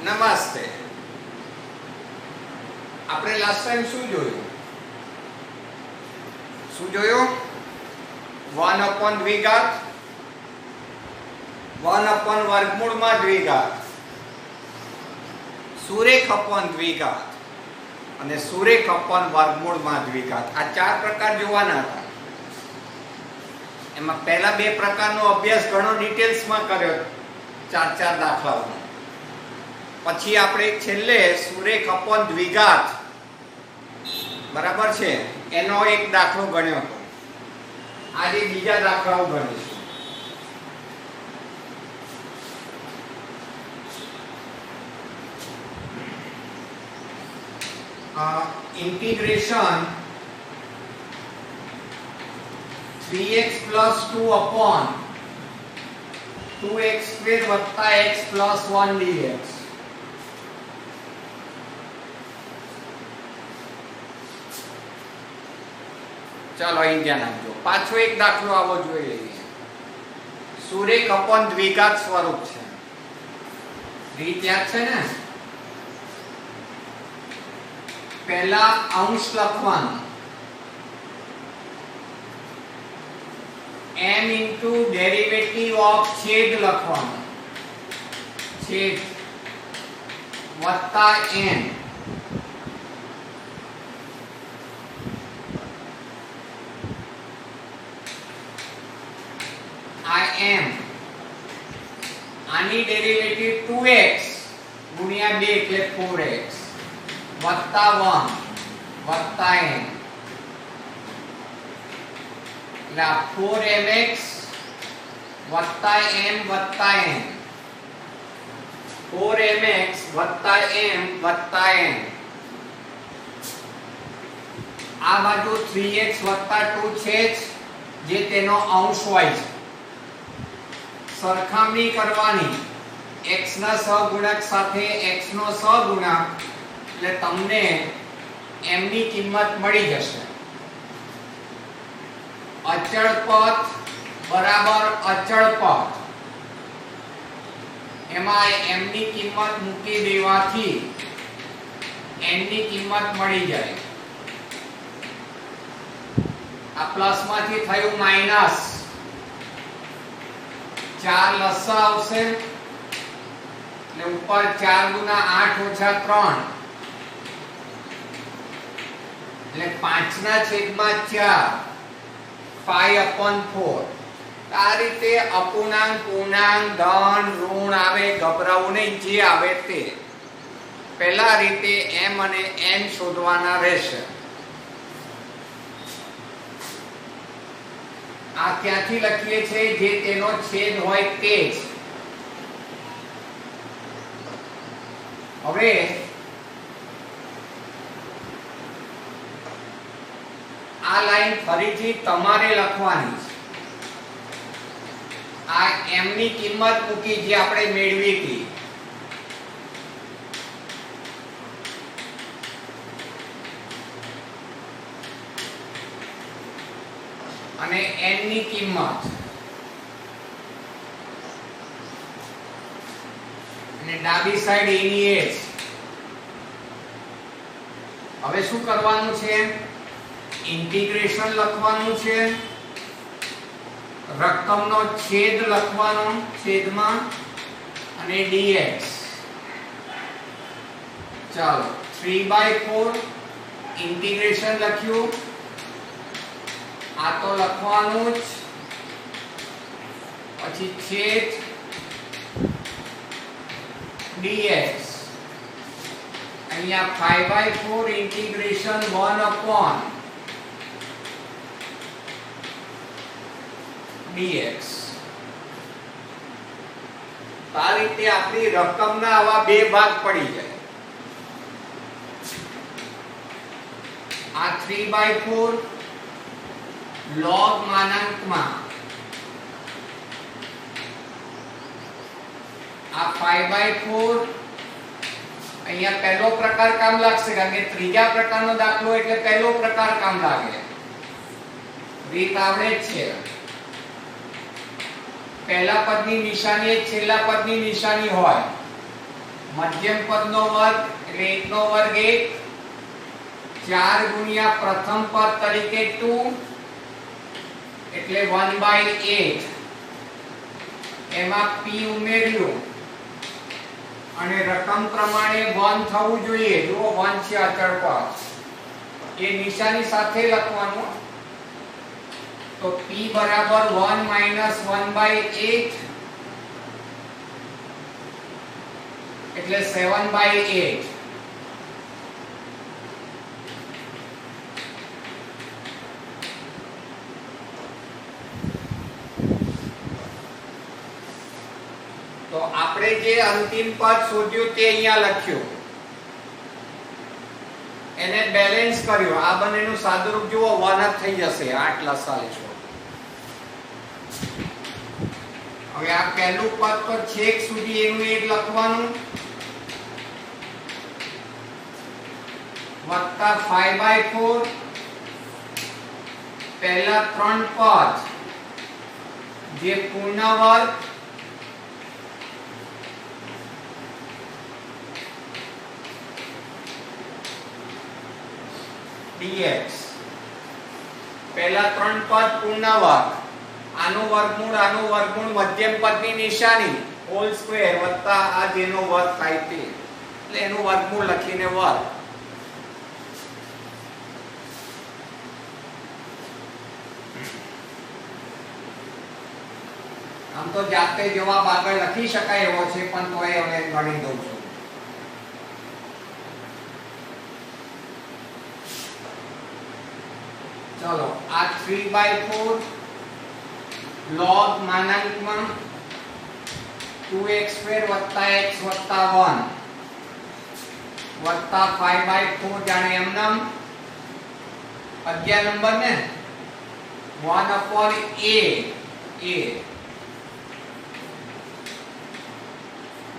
નમસ્તે. આપણે last time શું જોયું 1 upon દ્વિઘાત 1 upon વર્ગમૂળમાં દ્વિઘાત, સુરેખ upon દ્વિઘાત અને સુરેખ upon વર્ગમૂળમાં દ્વિઘાત. આ ચાર પ્રકાર જોવાના હતા. એમાં પહેલા બે પ્રકારનો અભ્યાસ ઘણો ડિટેલ્સમાં કર્યો, ચાર દાખલાઓનો. પછી આપણે છેલ્લે સુરેખ upon દ્વિઘાત, બરાબર છે, એનો એક દાખલો ગણ્યો હતો. આજે બીજા દાખલાઓ ગણીશું. Integration 3x plus 2 upon 2x square વત્તા x plus 1 dx. ચાલો અહીં ધ્યાન આપજો. પાછો એક દાખલો આવો જોઈ લઈએ. સુરેખ upon દ્વિઘાત સ્વરૂપ છે. રીત યાદ છે ને? પહેલા અંશ લખવાનું, m into derivative of છેદ લખવાનું, છેદ વત્તા n. m આની ડેરિવેટિવ 2x ગુણ્યા 2 એટલે 4x વત્તા 1 વત્તા n એટલે 4mx વત્તા m વત્તા n, 4mx વત્તા m વત્તા n. આ બાજુ 3x વત્તા 2 છે જે તેનો અંશ હોય છે. સરખામણી કરવાની x ના સહગુણક સાથે x નો સહગુણક, એટલે તમને m ની કિંમત મળી જશે. અચળ પદ બરાબર અચળ પદ, એમાં m ની કિંમત મૂકી દેવાથી n ની કિંમત મળી જાય. આ પ્લસ માંથી થયું માઈનસ, 4 લસા આવશે એટલે ઉપર 4 ગુના 8 ઓછા 3 એટલે 5 ના છેદમાં 4, 5 upon 4. આ રીતે અપૂર્ણાંક, પૂર્ણાંક, ધન, ઋણ આવે, ગભરાવું નહીં, જે આવે તે. પહેલા રીતે m અને n શોધવાના રહેશે. આ ક્યાંથી લખીએ છે? જે તેનો છેદ હોય તે જ. હવે આ લાઈન ફરીથી તમારે લખવાની છે. આ m ની કિંમત મૂકી જે આપણે મેળવી હતી. અને n ની કિંમત, અને ડાબી સાઈડ a ની એ. હવે શું કરવાનું છે? ઇન્ટિગ્રેશન લખવાનું છે, રકમનો છેદ લખવાનો છેદમાં, અને dx. ચાલો 3/4 ઇન્ટિગ્રેશન લખ્યું. આ તો લખવાનું જ, પછી છેદ dx. અહીંયા 5/4 ઇન્ટિગ્રેશન 1 upon dx. આ રીતે આપણી રકમના આવા બે ભાગ પડી જાય. આ 3/4 log માનાંકમાં, આ 5/4. અહીંયા પહેલો પ્રકાર કામ લાગશે, કારણ કે ત્રીજા પ્રકારનો દાખલો એટલે પહેલો પ્રકાર કામ લાગે. રીત આવડે જ છે. પહેલા પદની નિશાની એ છેલ્લા પદની નિશાની હોય. મધ્યમ પદનો વર્ગ એટલે 1 નો વર્ગ 1, 4 ગુણ્યા પ્રથમ પદ તરીકે 2 એટલે 1/8, એમાં p ઉમેર્યું અને રકમ પ્રમાણે 1 થવું જોઈએ. જો 1 છે અચળ પદ, એ નિશાની સાથે લખવાનું. તો p બરાબર 1 - 1/8 એટલે 7/8. તો આપણે જે અંતિમ પદ શોધ્યું તે અહીંયા લખ્યું, એને બેલેન્સ કર્યું. આ બંનેનું સાદુરૂપ જુઓ, 1 જ થઈ જશે. 8 લસા લેશો. હવે આ પહેલું પદ તો છેક સુધી એનું એક લખવાનું, વત્તા 5/4 પહેલા 3 પદ જે પૂર્ણ વર્ગ dx, પહેલા 3 પદ પૂર્ણ વર્ગ, આનું વર્ગમૂળ મધ્યમ પદની નિશાની હોલ સ્ક્વેર વત્તા આ જેનો વર્ગ થાય તે, એટલે એનું વર્ગમૂળ લખીને વર્ગ. આમ તો જાતે જવાબ આગળ લખી શકાય એવો છે, પણ તોય હવે ગણી દઉં છું. ચલો, આ 3/4 log માનાંકમાં 2x² વત્તા x વત્તા 1 વત્તા 5/4 જાણે એમનામ 11 નંબર ને 1/a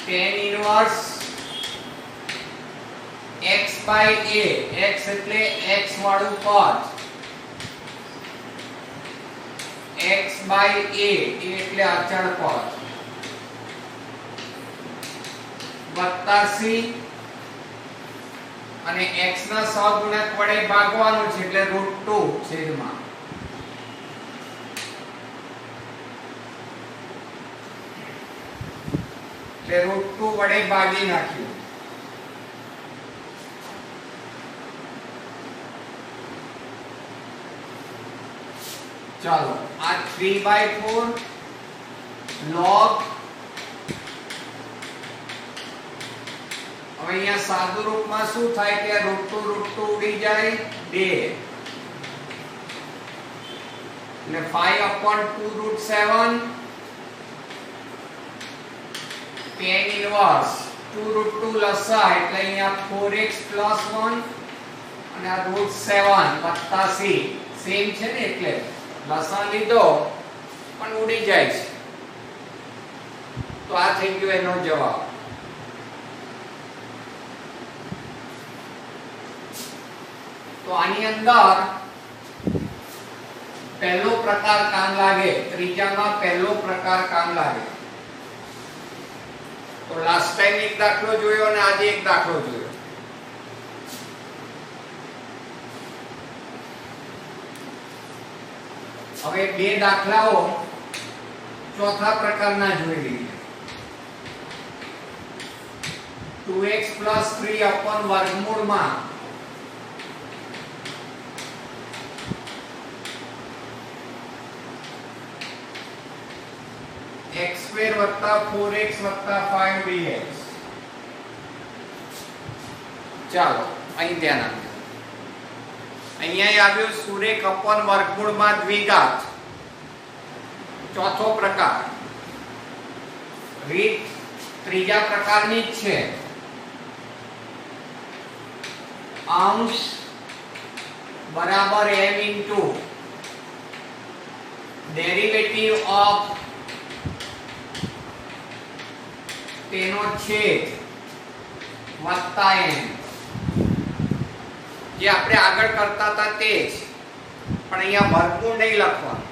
tan inverse x/a, x એટલે x વાળું પદ, x/a એટલે અચળ પદ, વત્તા c અને x ના સહગુણક વડે ભાગવાનું છે એટલે √2 છેદમાં. એટલે √2 વડે ભાગી નાખ્યું. ચાલો, આ 3/4 log, હવે અહીંયા સાદુ રૂપમાં શું થાય કે √2 ઉડી જાય 2, એટલે 5/2 √7 tan inverse 2 √2 લસા એટલે અહીંયા 4x + 1 અને આ √7 વત્તા c સેમ છે ને, એટલે લસા લીધો પણ ઉડી જાય છે. તો આ થઈ ગયો એનો જવાબ. તો આની અંદર પહેલો પ્રકાર કામ લાગે, ત્રીજામાં પહેલો પ્રકાર કામ લાગે. તો લાસ્ટ ટાઈમ એક દાખલો જોયો અને આજે એક દાખલો જોયો. હવે બે દાખલાઓ ચોથા પ્રકારના જોઈ લઈએ. 2x + 3 અપન વર્ગમૂળમાં x² + 4x + 5dx. ચાલો અહીં ધ્યાન આપજો. અહીંયા આવ્યું સુરેખ અપન વર્ગમૂળમાં દ્વિઘાત, ચોથો પ્રકાર. રીત ત્રીજા પ્રકારની જ છે. અંશ બરાબર m ઇન્ટુ ડેરિવેટિવ ઓફ તેનો છેદ વત્તા m. જે આપણે આગળ કરતા હતા તે જ, પણ અહીંયા વર્ગમૂળ નહીં લખવાનું.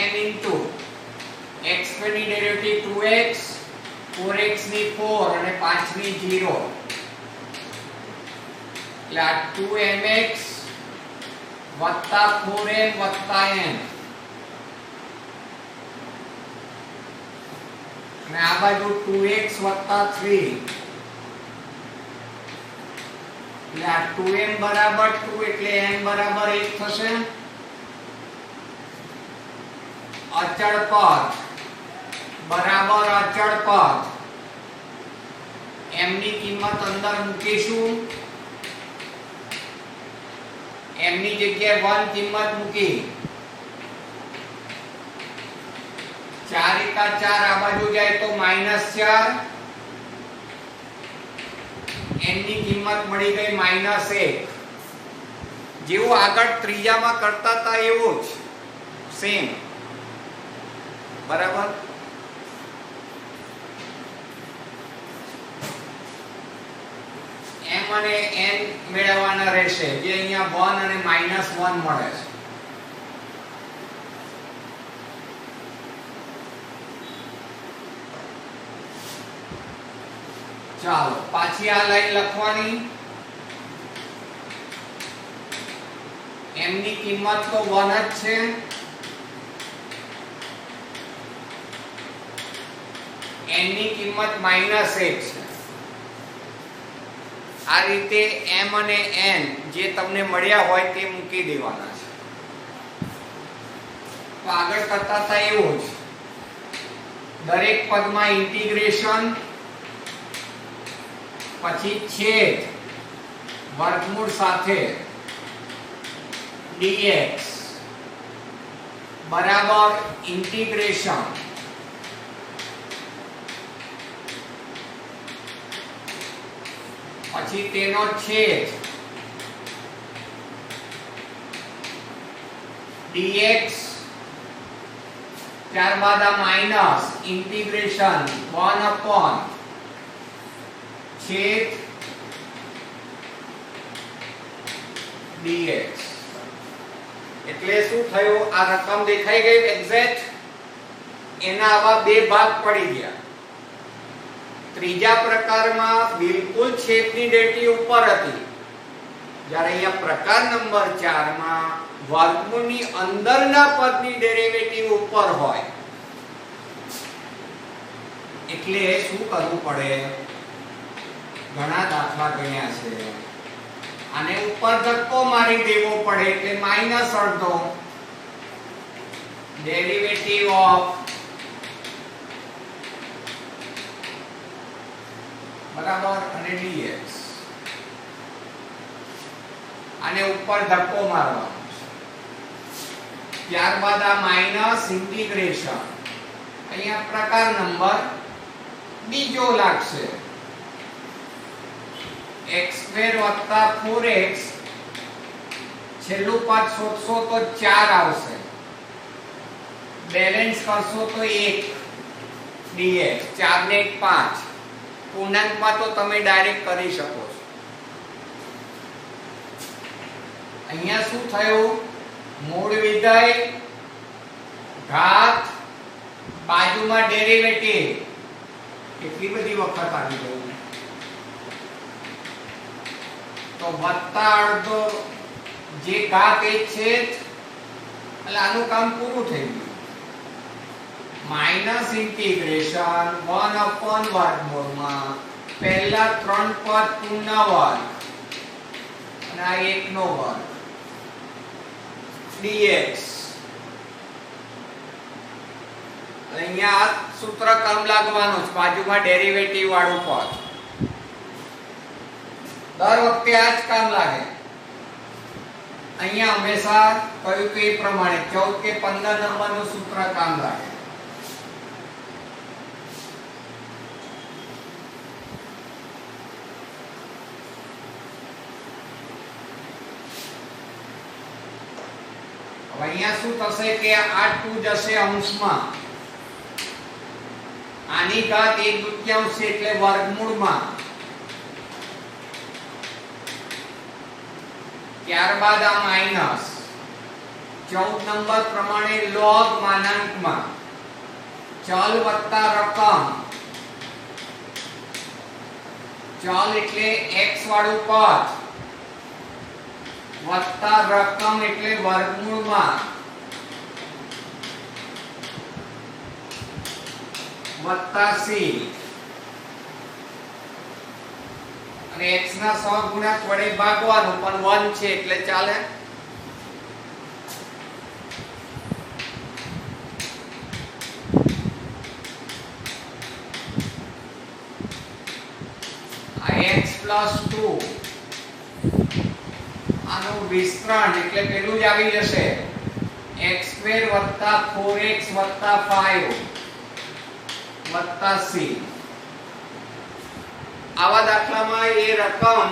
n ઇન્ટુ x² x² ની ડેરિવેટિવ 2x 4x ની 4 અને 5 ની 0 એટલે આ 2mx વત્તા 4m વત્તા n અને આ બાજુ 2x વત્તા 3 એટલે આ 2m બરાબર 2 એટલે n બરાબર 1 થશે. અચળ પદ બરાબર અચળ પદ m ની કિંમત અંદર મૂકીશું. m ની જગ્યાએ 1 કિંમત મૂકી 4 * 4 આ બાજુ જાય તો -4 n ની કિંમત મળી ગઈ -1 જેવું આગળ ત્રીજામાં કરતા હતા એવું જ સેમ બરાબર. m અને n મેળવવાના રહેશે જે અહીંયા 1 અને -1 મળે છે. ચાલો પાછી આ લાઈન લખવાની. m ની કિંમત તો 1 જ છે. n ની કિંમત -1 છે. આ રીતે m અને n જે તમને મળ્યા હોય તે મૂકી દેવાના છે. તો આગળ કરતા હતા એવું જ દરેક પદમાં ઇન્ટિગ્રેશન પછી છેદ વર્ગમૂળ સાથે dx બરાબર ઇન્ટિગ્રેશન પછી તેનો છેદ dx ત્યારબાદ આ માઈનસ ઇન્ટિગ્રેશન 1 upon છેદ dx. એટલે શું થયું? આ રકમ દેખાઈ ગઈ એક્ઝેક્ટ. એના આવા બે ભાગ પડી ગયા. ત્રીજા પ્રકારમાં બિલકુલ છેદની ડેરિવેટિવ ઉપર હતી, જ્યારે અહીંયા પ્રકાર નંબર 4 માં વર્ગમૂળની અંદરના પદની ડેરિવેટિવ ઉપર હોય. એટલે શું કરવું પડે? ઘણા દાખલા ગણ્યા છે. આને ઉપર ધક્કો મારી દેવો પડે એટલે -અડધો ડેરિવેટિવ ઓફ બરાબર અને dx. આને ઉપર ધક્કો મારવાનો છે. ત્યારબાદ આ માઈનસ ઇન્ટિગ્રેશન અહીંયા પ્રકાર નંબર બીજો લાગશે. x² + 4x છેલ્લું પદ શોધશો તો 4 આવશે. બેલેન્સ કરશો તો 1 dx 4 ને 1 5. પૂર્ણાંકમાં તો તમે ડાયરેક્ટ કરી શકો છો. અહીંયા શું થયું? મૂળ વિધેય ઘાત બાજુમાં ડેરિવેટિવ કેટલી બધી વખત આવી ગયું તો +અડધો જે ઘાત એ છે એટલે આનું કામ પૂરું થઈ ગયું. માઈનસ ઇન્ટિગ્રેશન 1 upon વર્ગમૂળમાં પહેલા 3 પદ પૂર્ણ વર્ગ અને આ 1 નો વર્ગ dx. અહીંયા આ સૂત્ર કામ લાગવાનું છે, બાજુમાં ડેરિવેટિવ વાળું પદ દર વખતે આ જ કામ લાગે. અહીંયા હંમેશા કહ્યું કે એ પ્રમાણે 14 કે 15 નંબરનું સૂત્ર કામ લાગે. અહીંયા શું થશે કે આ 2 જશે અંશમાં, આની ઘાત 1/2 છે એટલે વર્ગમૂળમાં. ત્યારબાદ આ માઈનસ 14 નંબર પ્રમાણે log માનાંકમાં ચલ વત્તા રકમ, ચલ એટલે x વાળું પદ વત્તા રકમ એટલે વર્ગમૂળમાં વત્તા c, અને x ના સહગુણક વડે ભાગવાનું, પણ 1 છે એટલે ચાલે. આ x + 2 આનું વિસ્તરણ એટલે પેલું જ આવી જશે x² + 4x + 5 + c. આવા દાખલામાં એ રકમ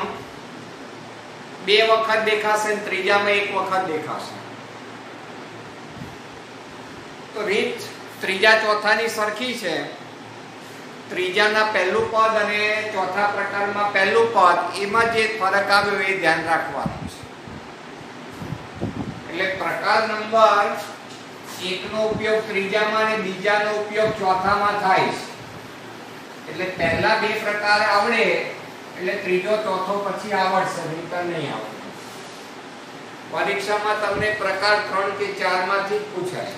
બે વખત દેખાશે અને ત્રીજામાં એક વખત દેખાશે. તો રીત ત્રીજા ચોથાની સરખી છે. ત્રીજાના પહેલું પદ અને ચોથા પ્રકારમાં પહેલું પદ, એમાં જે ફરક આવ્યો એ ધ્યાન રાખવાનું છે. એટલે પ્રકાર નંબર 1 નો ઉપયોગ ત્રીજામાં અને બીજાનો ઉપયોગ ચોથામાં થાય છે. એટલે પહેલા બે પ્રકાર આવડે એટલે ત્રીજો ચોથો પછી આવડશે, નહીંતર નહીં આવડે. પરીક્ષામાં તમને પ્રકાર 3 કે 4 માંથી જ પૂછાય.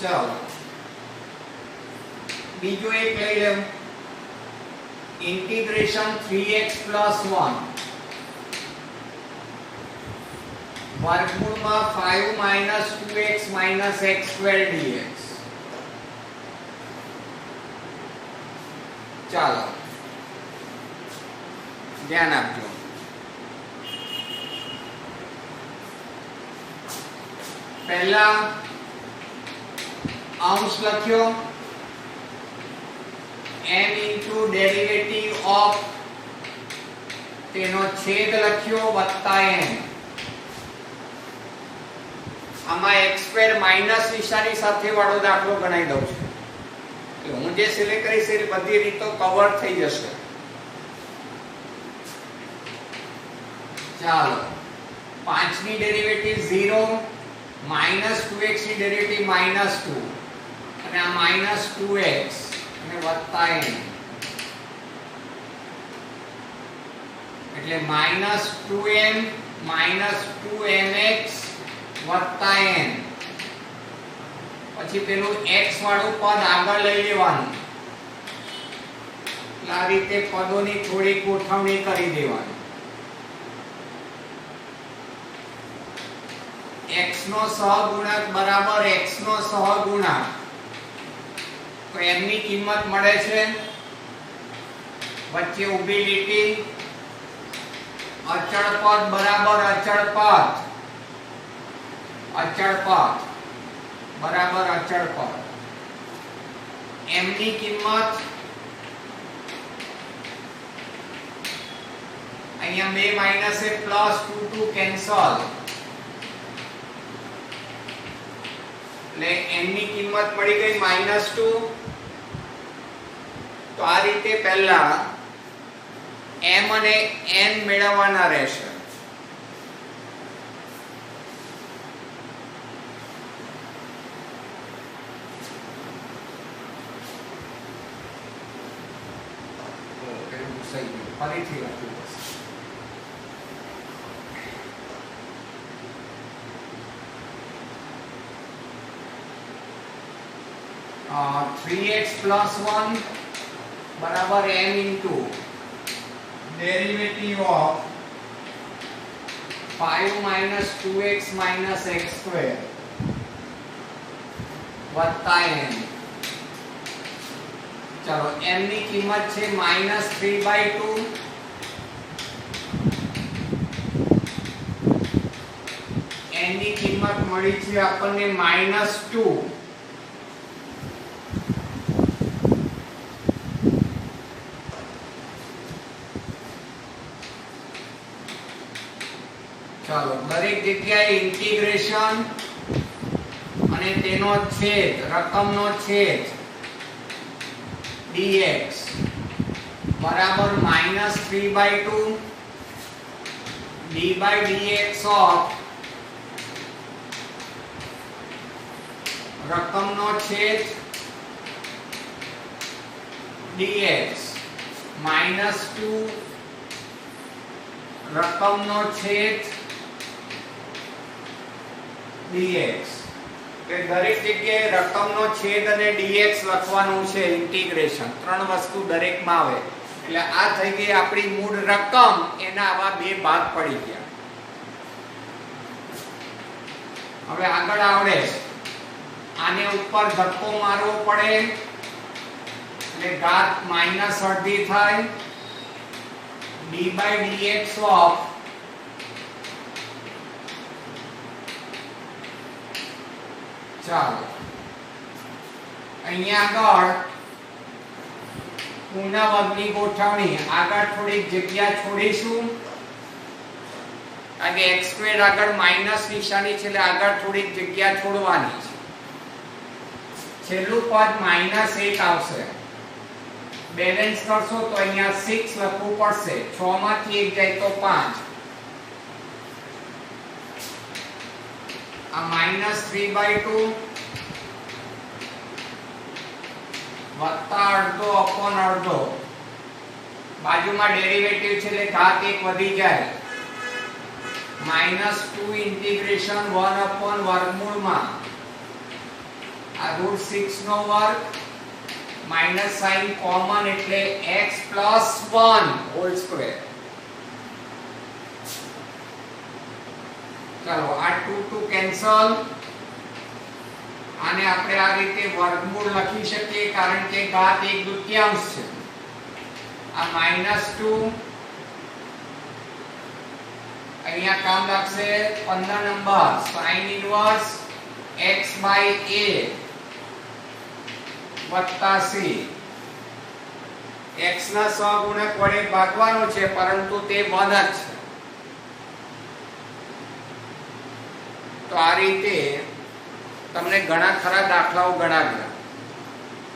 ચાલો બીજો એક લઈ લો. ઇન્ટિગ્રેશન 3x + 1 વર્ગમૂળમાં 5 - 2x - x² dx. ચાલો ધ્યાન આપજો. પહેલા અંશ લખ્યો, m * ડેરિવેટિવ ઓફ, તેનો છેદ લખ્યો વત્તા n. આમાં x² માઈનસ નિશાની સાથે વાળો દાખલો ગણાઈ દઉં છું. એટલે હું જે સિલેક્ટ કરીશ એ બધી રીતો કવર થઈ જશે. ચાલો 5 ની ડેરિવેટિવ 0, -2x ની ડેરિવેટિવ -2, અને આ -2x અને વત્તા n, એટલે -2m -2mx વત્તા n. પછી પેલું x વાળું પદ આગળ લઈ લેવાનું. આ રીતે પદોની થોડી ગોઠવણી કરી દેવાની. x નો સહગુણક બરાબર x નો સહગુણક. તો m ની કિંમત મળે છે, વચ્ચે ઊભી લીટી, અચળ પદ બરાબર અચળ પદ, અચળ પદ બરાબર અચળ પદ. m ની કિંમત અહીંયા બે માઈનસ એ પ્લસ 2 કેન્સલ, એટલે n ની કિંમત મળી ગઈ -2. તો આ રીતે પહેલા m અને n મેળવવાના રહેશે. ફરીથી લખવું પડશે. 3x + 1 બરાબર m into derivative of 5 - 2x - x² વત્તા n. ચલો m ની કિંમત છે -3/2, n ની કિંમત મળી છે આપણને -2. ચાલો દરેક જગ્યાએ ઇન્ટિગ્રેશન અને તેનો છેદ, રકમનો છેદ dx બરાબર -3/2 डी बाय dx ऑफ રકમનો છેદ dx -2 રકમનો છેદ dx કે દરેક જગ્યાએ રકમનો છેદ અને dx લખવાનું છે ઇન્ટિગ્રેશન ત્રણ વસ્તુ દરેકમાં આવે એટલે આ થઈ ગઈ આપણી મૂળ રકમ એના આવા બે ભાગ પડી ગયા હવે આગળ આવડે આને ઉપર ધક્કો મારવો પડે એટલે ઘાત -અડધી થાય d by dx of ચાલો અહીંયા આગળ પૂર્ણ વર્ગની ગોઠવણી આગળ થોડીક જગ્યા છોડીશું કારણ કે x² આગળ માઈનસ નિશાની છે એટલે આગળ થોડીક જગ્યા છોડવાની છે છેલ્લું પદ -1 આવશે બેલેન્સ કરશો તો અહીંયા 6 લખવું પડશે 6 માંથી 1 જાય તો 5 આ -3/2 વત્તા અડધો અપોન અડધો બાજુમાં ડેરિવેટિવ છે એટલે ઘાત 1 વધી જાય -2 ઇન્ટિગ્રેશન 1 અપોન વર્ગમૂળમાં આ √6 નો વર્ગ માઈનસ સાઇન કોમન એટલે x + 1 હોલ સ્ક્વેર ચાલો આ 2 કેન્સલ આને આપણે આ રીતે વર્ગમૂળ લખી શકીએ કારણ કે ઘાત 1/2 છે આ -2 અહીંયા કામ લાગશે 15 નંબર sin ઇન્વર્સ x/a વત્તા c x ના સહગુણક વડે ભાગવાનું છે પરંતુ તે 1 જ છે તો આ રીતે તમને ઘણા ખરા દાખલાઓ ગણાવ્યા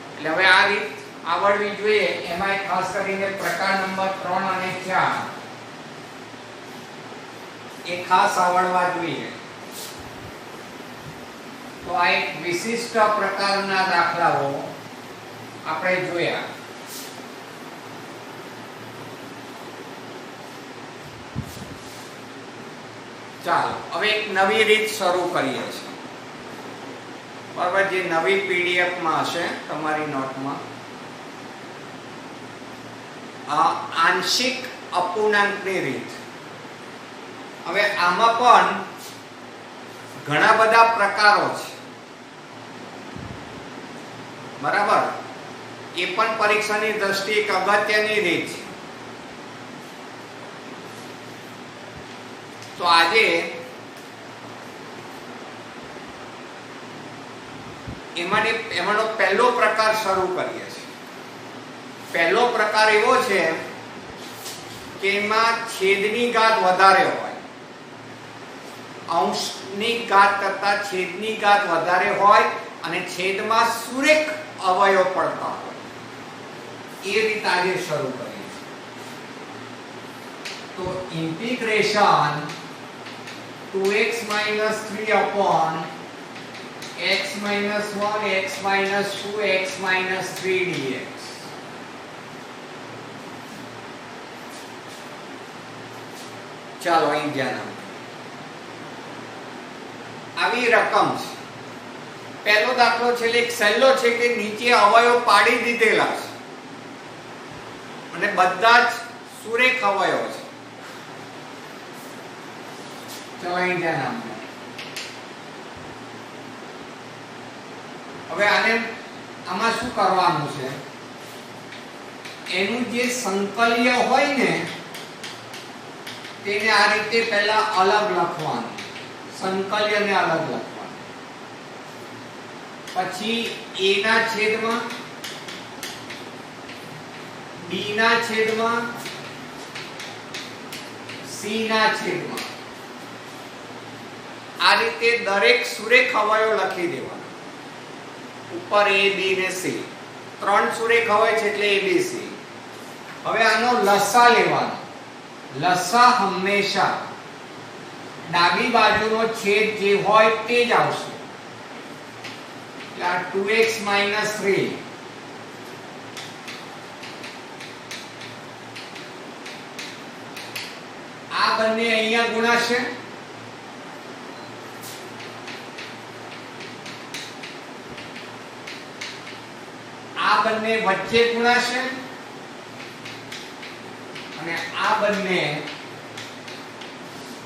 એટલે હવે આ રીત આવડવી જોઈએ એમાં ખાસ કરીને પ્રકાર નંબર 3 અને 4 એ ખાસ આવડવા જોઈએ તો આ એક વિશિષ્ટ પ્રકારના દાખલાઓ આપણે જોયા ચાલો હવે એક નવી રીત શરૂ કરીએ છીએ બરાબર જે નવી પીડીએફ માં હશે તમારી નોટમાં આ આંશિક અપૂર્ણાંકની રીત હવે આમાં પણ ઘણા બધા પ્રકારો છે બરાબર એ પણ પરીક્ષાની દ્રષ્ટિએ એક અગત્યની રીત છે તો આજે એમાંનો પહેલો પ્રકાર શરૂ કરીએ છીએ પહેલો પ્રકાર એવો છે કે એમાં છેદની ઘાત વધારે હોય અંશની ઘાત કરતા છેદની ઘાત વધારે હોય અને છેદમાં સુરેખ અવયવ પડતા હોય એ રીત આજે શરૂ કરીએ તો integration 2x - 3 upon x - 1 x - 2 x - 3 dx ચાલો અહીં ધ્યાન આપો આવી રકમ છે પહેલો દાખલો છે એક સહેલો છે કે નીચે અવયવ પાડી દીધેલા છે અને બધા જ સુરેખ અવયવ છે ચાલો અહીં ધ્યાન આપો હવે આમાં શું કરવાનું છે એનું જે સંકલ્ય હોય ને તેને આ રીતે પહેલા અલગ લખવાનું સંકલ્યને અલગ લખવાનું પછી a ના છેદમાં b ના છેદમાં c ના છેદમાં આ રીતે દરેક સુરેખ અવયવ લખી દેવાના ઉપર a b ને c ત્રણ સુરેખ અવયવ છે એટલે abc હવે આનો લસા લેવાનો લસા હંમેશા ડાબી બાજુનો છેદ જે હોય તે જ આવશે. એટલે આ 2x - 3 આ બંને અહીંયા ગુણાશે. આ બંને વચ્ચે ગુણાશે અને આ બંને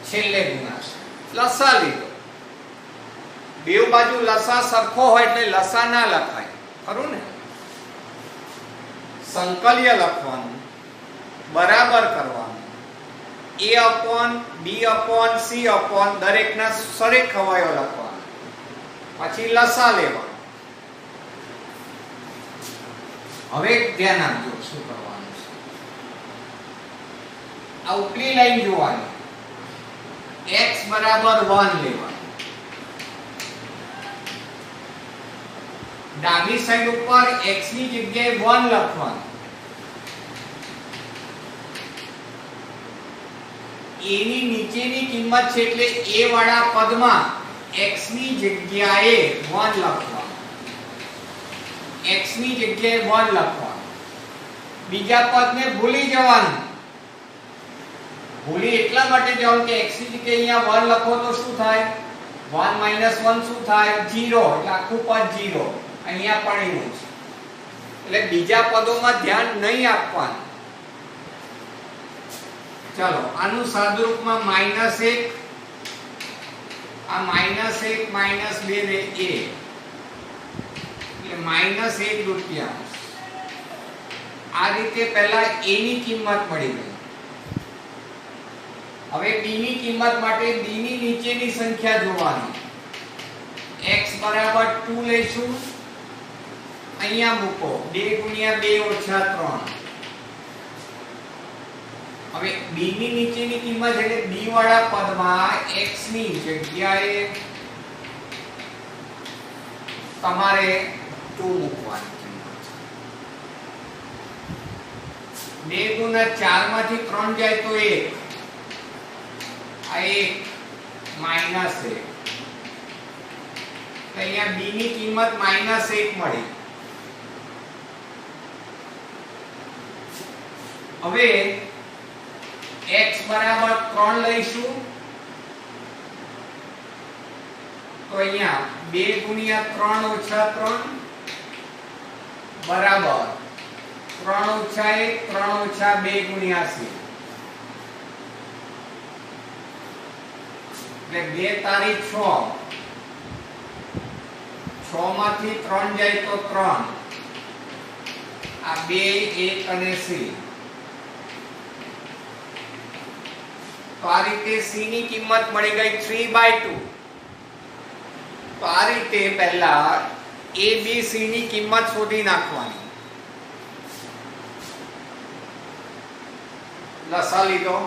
છેલ્લે ગુણાશે. લસા લીધો. બેવ બાજુ લસા સરખો હોય એટલે લસા ના લખાય, ખરું ને? સંકલ્ય લખવાનું, બરાબર કરવાનું. a/b/c દરેકના સરેખ અવયવ લખવાના, પછી લસા લેવાનો. હવે ધ્યાન આપજો શું કરવાનું છે. આ ઉપલી લાઈન જોવાની, x = 1 લેવાનું. ડાબી સાઈડ ઉપર x ની જગ્યાએ 1 લખવાનું. a ની નીચેની કિંમત છે એટલે a વાળા પદમાં x ની જગ્યાએ 1 લખવાનું. x ની જગ્યાએ 1 લખવાનું. બીજા પદને ભૂલી જવાનું. ભૂલી એટલા માટે જવાનું કે x ની જગ્યાએ અહીંયા 1 લખો તો શું થાય? 1 - 1 શું થાય? 0. એટલે આખું પદ 0. અહીંયા પણ એવું છે. એટલે બીજા પદોમાં ધ્યાન નહીં આપવાનું. ચલો આનું સાદુરૂપમાં -1, આ -1 - 2 ને a એટલે -1/2. આ રીતે પહેલા a ની કિંમત મળી ગઈ. હવે b ની કિંમત માટે b ની નીચેની સંખ્યા જોવાની. x = 2 લઈશું. અહીંયા મૂકો 2 × 2 - 3. હવે b ની નીચેની કિંમત એટલે b વાળા પદમાં x ની જગ્યાએ તમારે 2 મૂકવાની કિંમત. 2 × 4 માંથી 3 જાય તો 1. આ 1 -1. અહીંયા b ની કિંમત -1 મળી. હવે x = 3 લઈશું તો અહીંયા 2 × 3 - 3 બરાબર 3 - 1 3 - 2 × c. એટલે 2 તારી 6. 6 માંથી 3 જાય તો 3. આ 2 1 અને c. તો આ રીતે c ની કિંમત મળી ગઈ 3/2. તો આ રીતે પહેલા a b c ની કિંમત શોધી નાખવાની. લસા લીધો.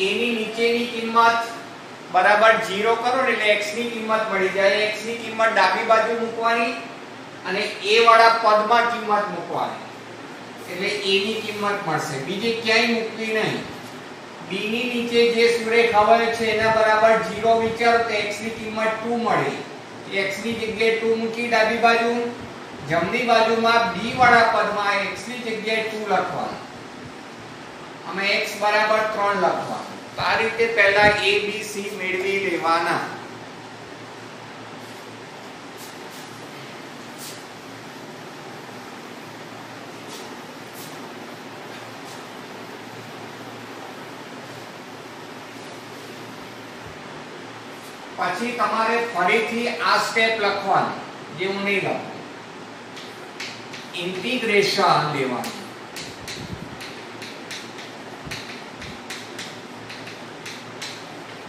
a ની નીચેની કિંમત બરાબર 0 કરો ને એટલે x ની કિંમત મળી જાય. x ની કિંમત ડાબી બાજુ મૂકવાની અને a વાળા પદમાં કિંમત મૂકવાની એટલે a ની કિંમત મળશે. બીજે ક્યાંય મૂકવી નહીં. b ની નીચે જે સુરેખ અવયવ છે એના બરાબર 0 વિચારો તો x ની કિંમત 2 મળી. x ની જગ્યાએ 2 મૂકી ડાબી બાજુ. જમણી બાજુમાં b વાળા પદમાં x ની જગ્યાએ 2 લખવાનું. અમે x = 3 લખવાનું. તો આ રીતે પહેલા a b c મેળવી લેવાના. પછી તમારે ફરીથી આ સ્ટેપ લખવાનું જે હું નહીં લખું. ઇન્ટિગ્રેશન લેવાનું.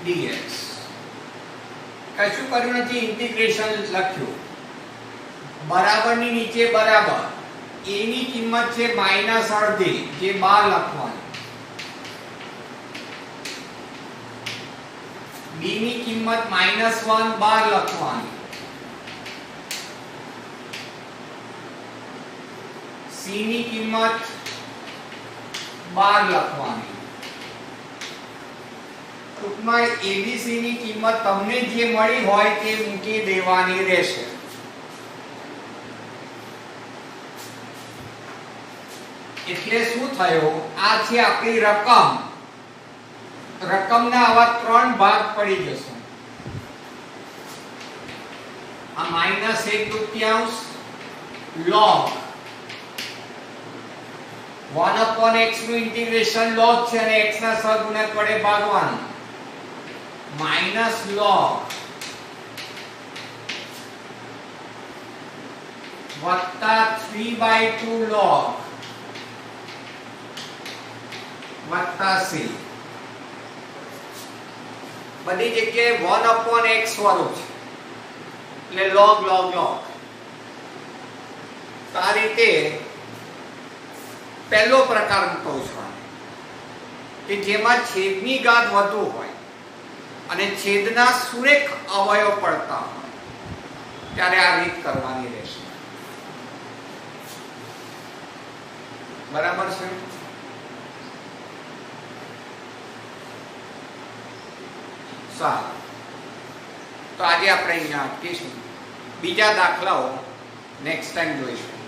dx કશું કર્યું નથી, ઇન્ટિગ્રેશન લખ્યું. બરાબરની નીચે બરાબર a ની કિંમત છે -1/2 જે 12 લખવાની. b ની કિંમત -1 12 લખવાની. c ની કિંમત 12 લખવાની. ટૂંકમાં એબીસી ની કિંમત તમને જે મળી હોય તે મૂકી દેવાની રહેશે. એટલે શું થયું, આ છે આપણી રકમ. રકમના આવા 3 ભાગ પડી જશે. આ -1/3 log 1/x નું ઇન્ટિગ્રેશન log છે અને x ના સહગુણક વડે ભાગવાનું -log વત્તા 3/2 log વત્તા c. બધી જગ્યાએ 1/x વાળું છે એટલે log log log. તો આ રીતે પહેલો પ્રકાર કહું છું કે જેમાં છેદની ઘાત વધુ હોય અને છેદના સુરેખ અવયવ પડતા હોય ત્યારે આ રીત કરવાની રહેશે. બરાબર છે? સારું, તો આજે આપણે અહીંયા અટકીશું. બીજા દાખલાઓ નેક્સ્ટ ટાઈમ જોઈશું.